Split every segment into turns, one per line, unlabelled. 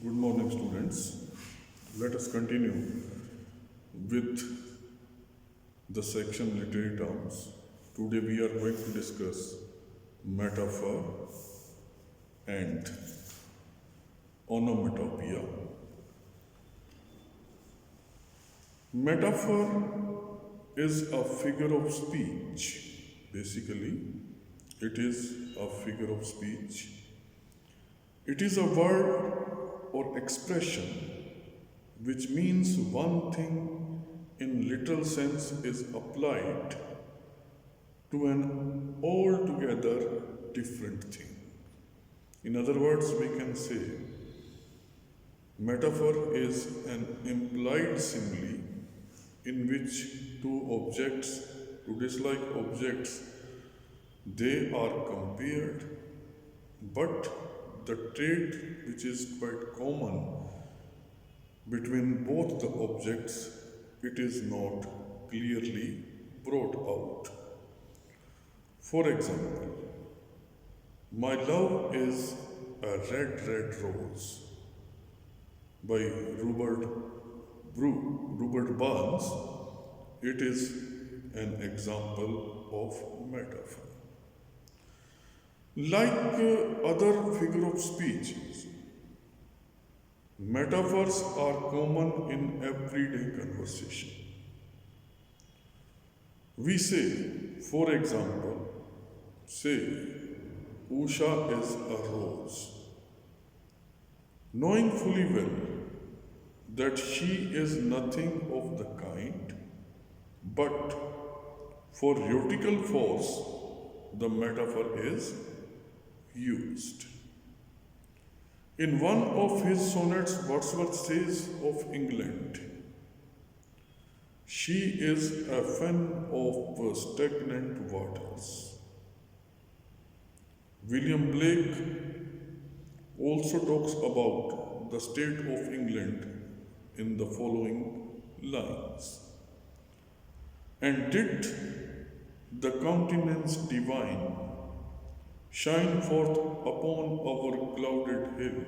Good morning, students. Let us continue with the section literary terms. Today we are going to discuss metaphor and onomatopoeia. Metaphor is a figure of speech. Basically, it is a figure of speech. It is a word or expression which means one thing in literal sense is applied to an altogether different thing. In other words, we can say metaphor is an implied simile in which two objects, two dislike objects, they are compared, but the trait which is quite common between both the objects, it is not clearly brought out. For example, my love is a red, red rose by Robert Burns. It is an example of metaphor. Like other figure of speeches, metaphors are common in everyday conversation. We say, for example, Usha is a rose, knowing fully well that she is nothing of the kind, but for rhetorical force, the metaphor is used. In one of his sonnets, Wordsworth says of England, she is a fen of stagnant waters. William Blake also talks about the state of England in the following lines. And did the countenance divine shine forth upon our clouded hill?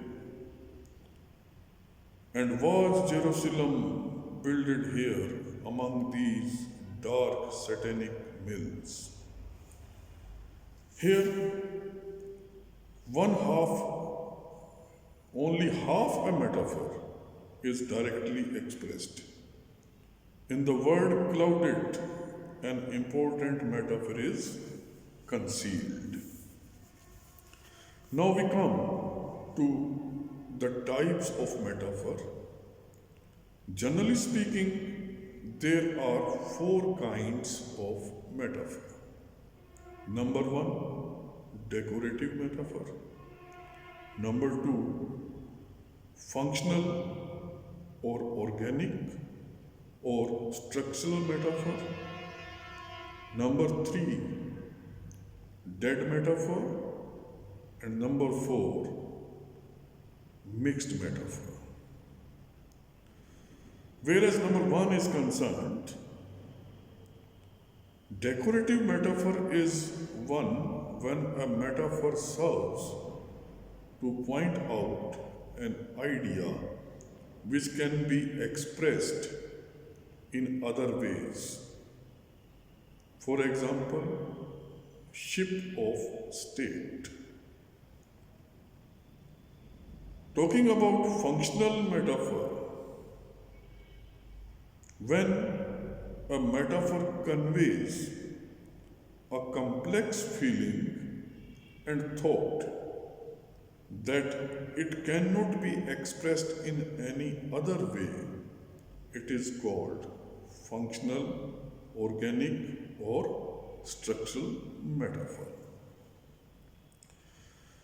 And was Jerusalem builded here among these dark satanic mills? Here, only half a metaphor is directly expressed. In the word clouded, an important metaphor is concealed. Now we come to the types of metaphor. Generally speaking, there are four kinds of metaphor. Number one, decorative metaphor. Number two, functional or organic or structural metaphor. Number three, dead metaphor. And number four, mixed metaphor. Whereas number one is concerned, decorative metaphor is one when a metaphor serves to point out an idea which can be expressed in other ways. For example, ship of state. Talking about functional metaphor, when a metaphor conveys a complex feeling and thought that it cannot be expressed in any other way, it is called functional, organic, or structural metaphor.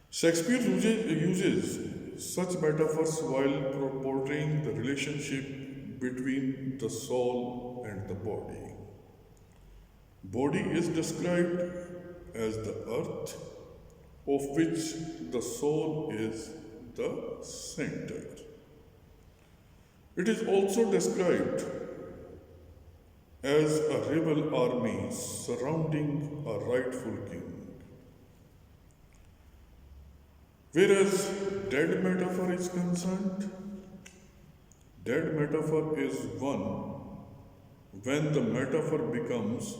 Shakespeare uses such metaphors while portraying the relationship between the soul and the body. Body is described as the earth, of which the soul is the center. It is also described as a rebel army surrounding a rightful king. Whereas dead metaphor is concerned, dead metaphor is one when the metaphor becomes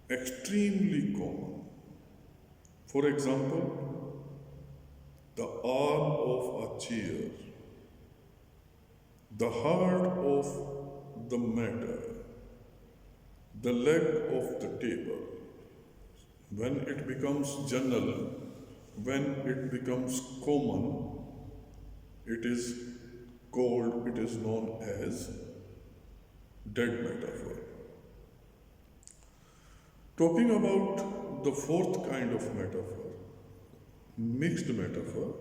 extremely common. For example, the arm of a chair, the heart of the matter, the leg of the table. When it becomes general, when it becomes common, it is it is known as dead metaphor. Talking about the fourth kind of metaphor, mixed metaphor.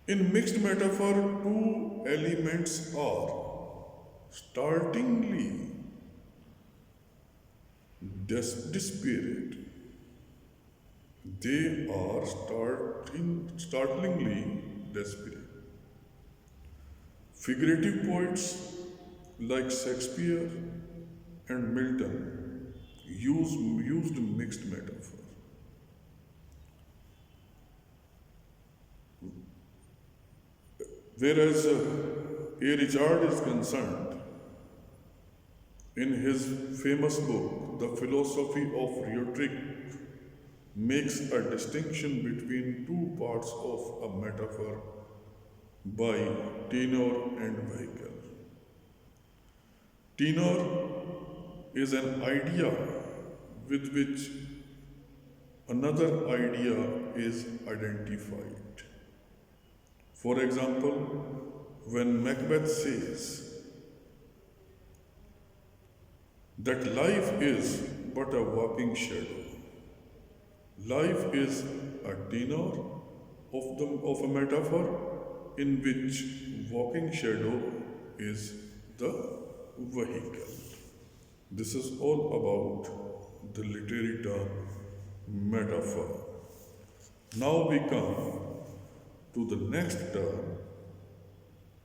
In mixed metaphor, two elements are startlingly disparate. They are startlingly disparate. Figurative poets like Shakespeare and Milton used mixed metaphor. Whereas A. Richard is concerned, in his famous book, The Philosophy of Rhetoric, makes a distinction between two parts of a metaphor by tenor and vehicle. Tenor is an idea with which another idea is identified. For example, when Macbeth says that life is but a walking shadow, life is a tenor of a metaphor in which walking shadow is the vehicle. This is all about the literary term metaphor. Now we come to the next term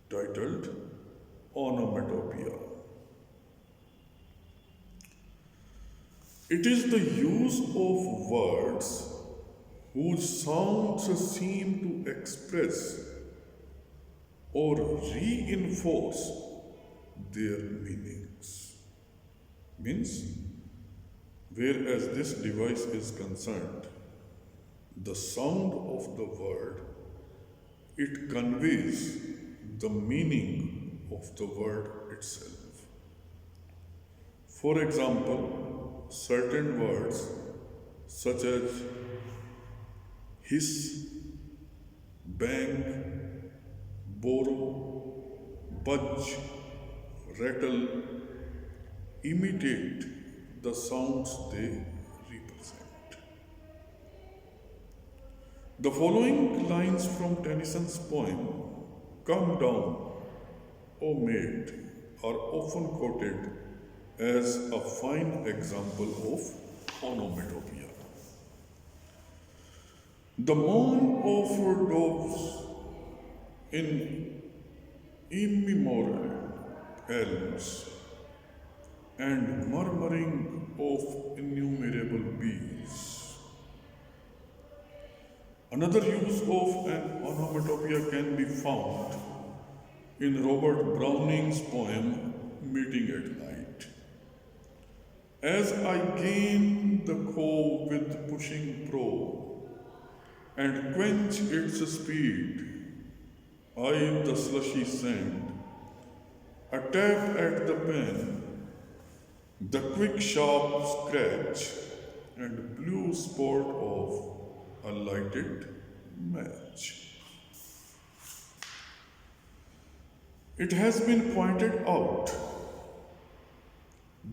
titled onomatopoeia. It is the use of words whose sounds seem to express or reinforce their meanings. Means, whereas this device is concerned, the sound of the word, it conveys the meaning of the word itself. For example, certain words such as hiss, bang, borrow, budge, rattle imitate the sounds they represent. The following lines from Tennyson's poem, Come Down, O Maid, are often quoted as a fine example of onomatopoeia. The moan of doves in immemorial elms and murmuring of innumerable bees. Another use of an onomatopoeia can be found in Robert Browning's poem Meeting at Night. As I gain the cove with pushing pro and quench its speed, I the slushy sand, a tap at the pen, the quick sharp scratch and blue spot of a lighted match. It has been pointed out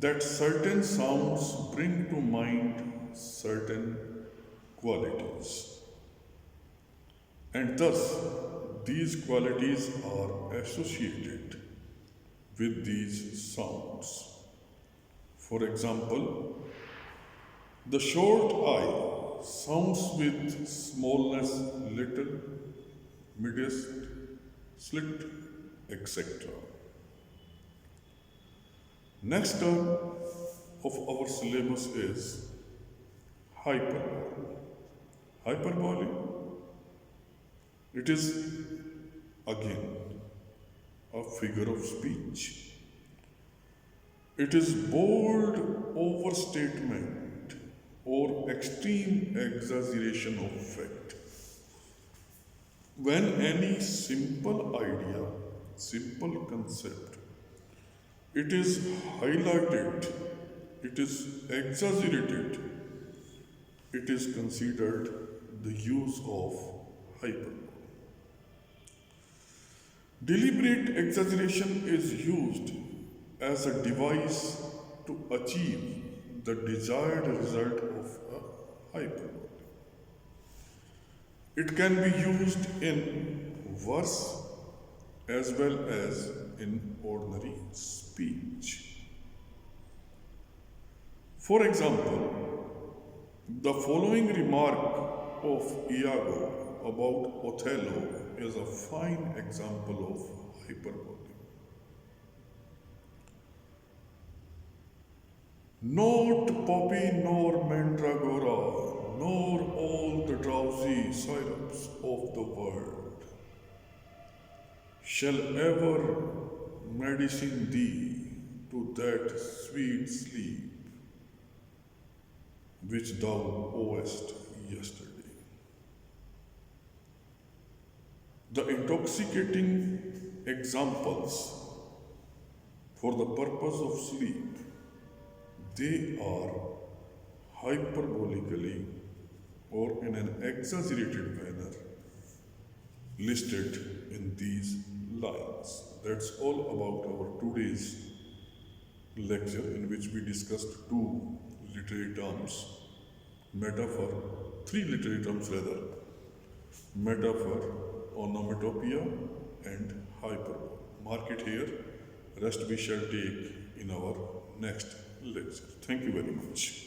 that certain sounds bring to mind certain qualities, and thus these qualities are associated with these sounds. For example, the short I sounds with smallness, little, midst, slit, etc. Next term of our syllabus is hyperbole. Hyperbole It is again a figure of speech. It is bold overstatement or extreme exaggeration of fact. When any simple idea, simple concept, it is highlighted, it is exaggerated, it is considered the use of hyperbole. Deliberate exaggeration is used as a device to achieve the desired result of a hyperbole. It can be used in verse as well as in ordinary speech. For example, the following remark of Iago about Othello is a fine example of hyperbole. Not poppy nor mandragora, nor all the drowsy syrups of the world shall ever medicine thee to that sweet sleep which thou owest yesterday. The intoxicating examples for the purpose of sleep, they are hyperbolically or in an exaggerated manner listed in these lines. That's all about our today's lecture, in which we discussed two literary terms, metaphor, three literary terms rather, metaphor, onomatopoeia, and hyperbole. Mark it here, rest we shall take in our next lecture. Thank you very much.